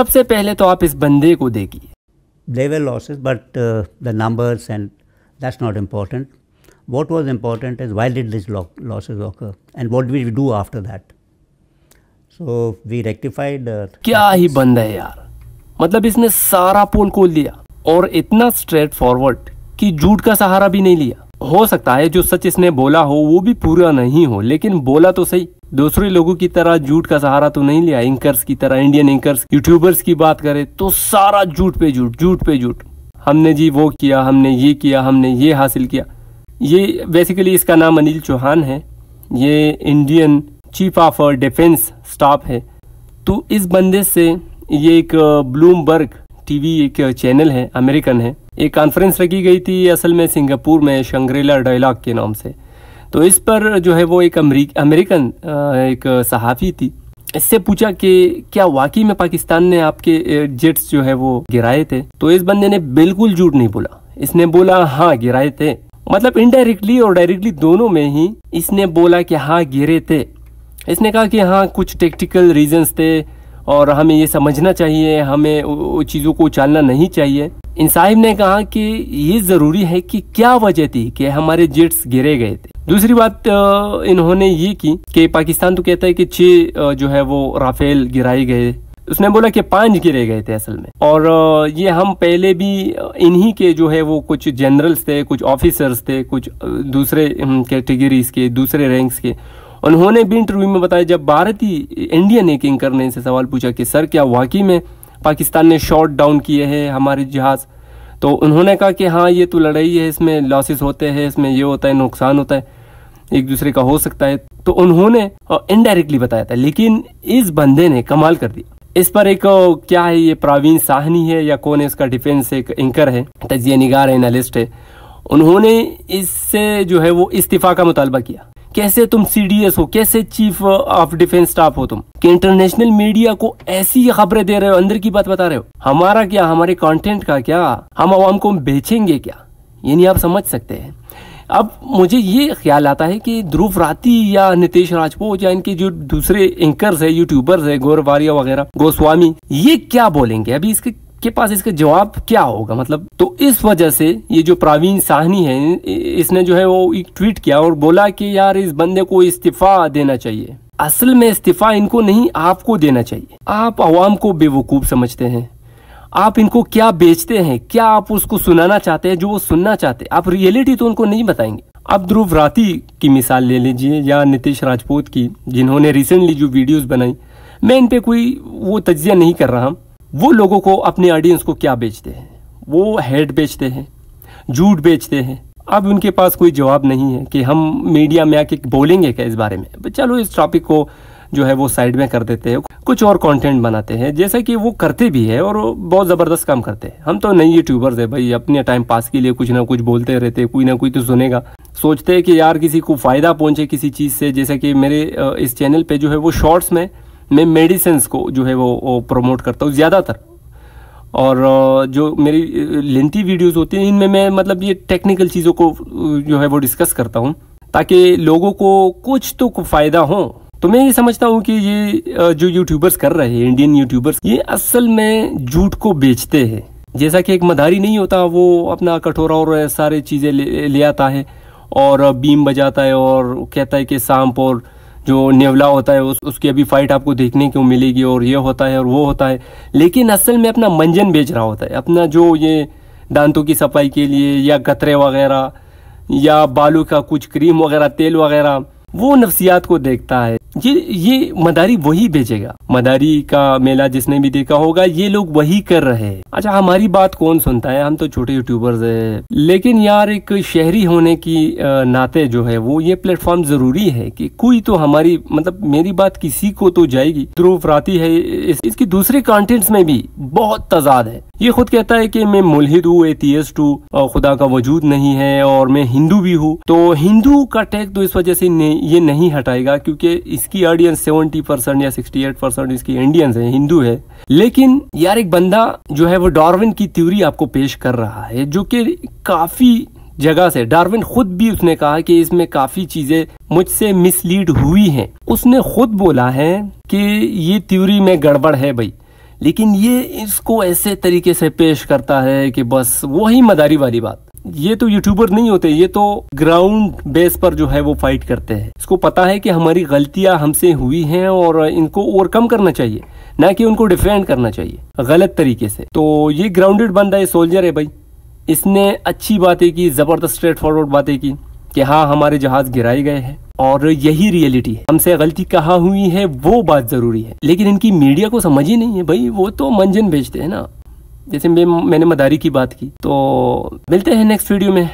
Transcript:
सबसे पहले तो आप इस बंदे को देखिए। There were losses, but the numbers and that's not important. What was important is why did these losses occur and what did we do after that? So we rectified. क्या ही बंदा है यार, मतलब इसने सारा पोल खोल दिया और इतना स्ट्रेट फॉरवर्ड कि झूठ का सहारा भी नहीं लिया। हो सकता है जो सच इसने बोला हो वो भी पूरा नहीं हो, लेकिन बोला तो सही। दूसरे लोगों की तरह झूठ का सहारा तो नहीं लिया। एंकर्स की तरह, इंडियन एंकर्स, यूट्यूबर्स की बात करें तो सारा झूठ पे झूठ, झूठ पे झूठ। हमने जी वो किया, हमने ये किया, हमने ये हासिल किया। ये बेसिकली इसका नाम अनिल चौहान है, ये Indian chief of defence staff है। तो इस बंदे से ये एक ब्लूमबर्ग टीवी एक चैनल है, अमेरिकन है, एक कॉन्फ्रेंस रखी गई थी असल में सिंगापुर में, शंग्रीला डायलॉग के नाम से। तो इस पर जो है वो एक अमेरिकन एक सहाफ़ी थी, इससे पूछा कि क्या वाकई में पाकिस्तान ने आपके जेट्स जो है वो गिराए थे। तो इस बंदे ने बिल्कुल झूठ नहीं बोला, इसने बोला हाँ गिराए थे। मतलब इनडायरेक्टली और डायरेक्टली दोनों में ही इसने बोला कि हाँ गिरे थे। इसने कहा कि हाँ कुछ टेक्टिकल रीजंस थे और हमें ये समझना चाहिए, हमें चीज़ों को उछालना नहीं चाहिए। इन साहिब ने कहा कि ये ज़रूरी है कि क्या वजह थी कि हमारे जेट्स गिरे गए थे। दूसरी बात इन्होंने ये की कि पाकिस्तान तो कहता है कि 6 जो है वो राफेल गिराए गए, उसने बोला कि 5 गिरे गए थे असल में। और ये हम पहले भी इन्हीं के जो है वो कुछ जनरल्स थे, कुछ ऑफिसर्स थे, कुछ दूसरे कैटेगरीज के, दूसरे रैंक्स के, उन्होंने भी इंटरव्यू में बताया। जब भारतीय इंडियन एक एंकर ने इनसे सवाल पूछा कि सर क्या वाकई में पाकिस्तान ने शॉट डाउन किए हैं हमारे जहाज, तो उन्होंने कहा कि हाँ ये तो लड़ाई है, इसमें लॉसेस होते हैं, इसमें ये होता है, नुकसान होता है, एक दूसरे का हो सकता है। तो उन्होंने इनडायरेक्टली बताया था, लेकिन इस बंदे ने कमाल कर दिया। इस पर एक क्या है, ये प्रवीण साहनी है या कौन है, इसका डिफेंस एक एंकर है, तजिया निगार एनालिस्ट है, उन्होंने इससे जो है वो इस्तीफा का मुतालबा किया। कैसे तुम CDS हो, कैसे चीफ ऑफ डिफेंस स्टाफ हो तुम, कि इंटरनेशनल मीडिया को ऐसी खबरें दे रहे हो, अंदर की बात बता रहे हो। हमारा क्या, हमारे कंटेंट का क्या, हम आवाम को बेचेंगे क्या, ये नहीं आप समझ सकते हैं। अब मुझे ये ख्याल आता है कि ध्रुव राठी या नितेश राजपूत या इनके जो दूसरे एंकर्स है, यूट्यूबर्स है, गौरव वारिया वगैरह, गोस्वामी, ये क्या बोलेंगे अभी, इसके के पास इसका जवाब क्या होगा। मतलब तो इस वजह से ये जो प्रवीण साहनी है, इसने जो है वो एक ट्वीट किया और बोला कि यार इस बंदे को इस्तीफा देना चाहिए। असल में इस्तीफा इनको नहीं, आपको देना चाहिए। आप अवाम को बेवकूफ समझते हैं, आप इनको क्या बेचते हैं, क्या आप उसको सुनाना चाहते हैं जो वो सुनना चाहते हैं, आप रियलिटी तो उनको नहीं बताएंगे। अब ध्रुव राठी की मिसाल ले लीजिए या नितेश राजपूत की, जिन्होंने रिसेंटली जो वीडियोस बनाई, मैं इन पे कोई वो तज्जिया नहीं कर रहा। वो लोगों को, अपने ऑडियंस को क्या बेचते हैं, वो हेड बेचते हैं, झूठ बेचते हैं। अब उनके पास कोई जवाब नहीं है कि हम मीडिया में आके बोलेंगे क्या इस बारे में। चलो इस टॉपिक को जो है वो साइड में कर देते हैं, कुछ और कंटेंट बनाते हैं, जैसा कि वो करते भी है और बहुत ज़बरदस्त काम करते हैं। हम तो नई यूट्यूबर्स है भाई, अपने टाइम पास के लिए कुछ ना कुछ बोलते रहते, कोई ना कोई तो सुनेगा। सोचते हैं कि यार किसी को फ़ायदा पहुँचे किसी चीज़ से, जैसे कि मेरे इस चैनल पर जो है वो शॉर्ट्स में मैं मेडिसिन्स को जो है वो प्रमोट करता हूँ ज़्यादातर, और जो मेरी लेंथी वीडियोस होती हैं इनमें मैं मतलब ये टेक्निकल चीज़ों को जो है वो डिस्कस करता हूँ ताकि लोगों को कुछ तो फ़ायदा हो। तो मैं ये समझता हूँ कि ये जो यूट्यूबर्स कर रहे हैं, इंडियन यूट्यूबर्स, ये असल में झूठ को बेचते हैं। जैसा कि एक मदारी नहीं होता, वो अपना कटोरा और सारे चीज़ें ले आता है और बीम बजाता है और कहता है कि सांप और जो नेवला होता है उसकी अभी फाइट आपको देखने को मिलेगी और ये होता है और वो होता है, लेकिन असल में अपना मंजन बेच रहा होता है, अपना जो ये दांतों की सफाई के लिए या गतरे वगैरह या बालों का कुछ क्रीम वगैरह, तेल वगैरह, वो नफ्सियात को देखता है। ये मदारी वही बेचेगा। मदारी का मेला जिसने भी देखा होगा, ये लोग वही कर रहे हैं। अच्छा, हमारी बात कौन सुनता है, हम तो छोटे यूट्यूबर्स हैं, लेकिन यार एक शहरी होने की नाते जो है वो ये प्लेटफॉर्म जरूरी है कि कोई तो हमारी, मतलब मेरी बात किसी को तो जाएगी। ध्रुव राठी है, इसकी दूसरे कंटेंट्स में भी बहुत तजाद है। ये खुद कहता है कि मैं मुल्हिद हूँ, एथियस्ट हूँ, खुदा का वजूद नहीं है और मैं हिंदू भी हूँ। तो हिंदू का टैग तो इस वजह से ये नहीं हटाएगा क्योंकि इसकी ऑडियंस 70% या 68% इसकी इंडियंस है, हिंदू है। लेकिन यार एक बंदा जो है वो डार्विन की थ्योरी आपको पेश कर रहा है, जो कि काफी जगह से, डार्विन खुद भी उसने कहा कि इसमें काफी चीजें मुझसे मिसलीड हुई हैं। उसने खुद बोला है कि ये थ्योरी में गड़बड़ है भाई, लेकिन ये इसको ऐसे तरीके से पेश करता है कि बस वही मदारी वाली बात। ये तो यूट्यूबर नहीं होते, ये तो ग्राउंड बेस पर जो है वो फाइट करते हैं। इसको पता है कि हमारी गलतियां हमसे हुई हैं और इनको ओवरकम करना चाहिए, ना कि उनको डिफेंड करना चाहिए गलत तरीके से। तो ये ग्राउंडेड बंदा है, सोल्जर है भाई। इसने अच्छी बातें की, जबरदस्त स्ट्रेट फॉरवर्ड बातें की कि हाँ हमारे जहाज गिराए गए हैं और यही रियलिटी है, हमसे गलती कहाँ हुई है वो बात जरूरी है। लेकिन इनकी मीडिया को समझ ही नहीं है भाई, वो तो मंजन बेचते हैं ना। जैसे मैंने मदारी की बात की। तो मिलते हैं नेक्स्ट वीडियो में।